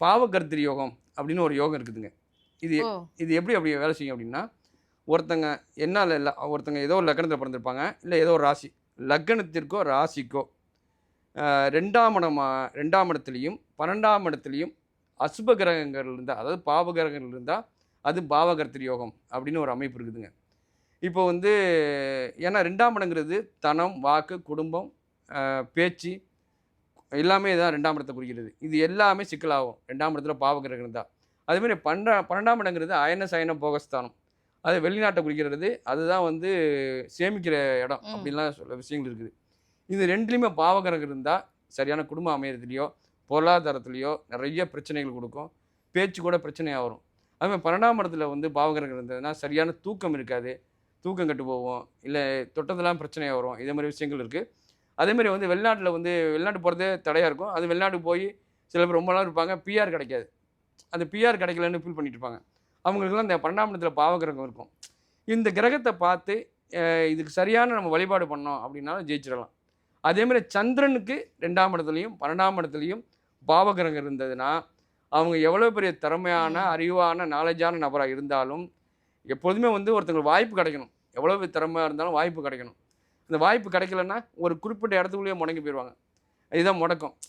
பாவகர்த்திரி யோகம் அப்படின்னு ஒரு யோகம் இருக்குதுங்க. இது ஓ! இது அப்படி வேலை செய்யும் அப்படின்னா, ஒருத்தங்க என்னால இல்ல ஒருத்தங்க ஏதோ ஒரு லக்னத்தில பிறந்திருப்பாங்க. இல்ல ஏதோ ஒரு ராசி. லக்னத்திற்கோ, ராசிக்கோ 2ஆம் இடமா 2ஆம் இடத்திலயும், 12ஆம் இடத்திலயும் அசுப கிரகங்கள் இருந்தா, அதாவது பாவ கிரகங்கள் இருந்தா, அது பாவகர்த்திரி யோகம் அப்படின்னு ஒரு அமைப்பு இருக்குதுங்க. இப்போ வந்து ஏன்னா 2ஆம் இடங்கிறது தனம், வாக்கு, குடும்பம், பேச்சு எல்லாமே தான் 2ஆம் இடத்த குறிக்கிறது. இது எல்லாமே சிக்கலாகும். 2ஆம் இடத்துல பாவகிரகம் இருந்தா. அதேமாரி 12ஆம் இடங்கிறது அயன, சயன, போகஸ்தானம். அது வெளிநாட்ட குறிக்கிறது. அதுதான் வந்து சேமிக்கிற இடம். ம். அப்படின்லாம் சில விஷயங்கள் இருக்குது. இது 2லயுமே பாவகிரகம் இருந்தா, சரியான குடும்பம் அமையறதுலயோ, பொருளாதாரத்திலயோ நெறைய பிரச்சனைகள் குடுக்கும். பேச்சு கூட பிரச்சனையா வரும். அதுமாரி 12ஆம் இடத்துல வந்து பாவகிரகம் இருந்ததுன்னா, சரியான தூக்கம் இருக்காது. தூக்கம் கெட்டு போகும். இல்ல தொட்டதெல்லாம் பிரச்சனையா வரும். இதே மாரி விஷயங்கள் இருக்கு. அதேமாரி வந்து வெளிநாட்ல வந்து வெளிநாட்டு போறதே தடையா இருக்கும். அது வெளிநாட்டுக்கு போய் சில பேர் ரொம்ப நாள் இருப்பாங்க. பிஆர் கிடைக்காது. அந்த பிஆர் கிடைக்கலன்னு ஃபீல் பண்ணிட்டு இருப்பாங்க. அவங்களுக்கெல்லாம் இந்த 12ஆம் இடத்துல பாவகிரகம் இருக்கும். இந்த கிரகத்த பார்த்து அ இதுக்கு சரியான நம்ம வழிபாடு பண்ணோம் அப்படின்னாலும் ஜெயிச்சிடலாம். அதேமாரி சந்திரனுக்கு 2ஆம் இடத்துலயும், 12ஆம் இடத்துலயும் பாவகிரகம் இருந்ததுன்னா, அவங்க எவ்வளோ பெரிய திறமையான, ம். அறிவான, நாலேட்ஜான நபரா இருந்தாலும், எப்பொழுதுமே வந்து ஒருத்தங்களுக்கு வாய்ப்பு கிடைக்கணும். எவ்வளவு திறமையா இருந்தாலும் வாய்ப்பு கிடைக்கணும். அந்த வாய்ப்பு கிடைக்கலன்னா, ஒரு குறிப்பிட்ட இடத்துக்குள்ளேயே முடங்கி போயிருவாங்க. இதுதான் முடக்கம்.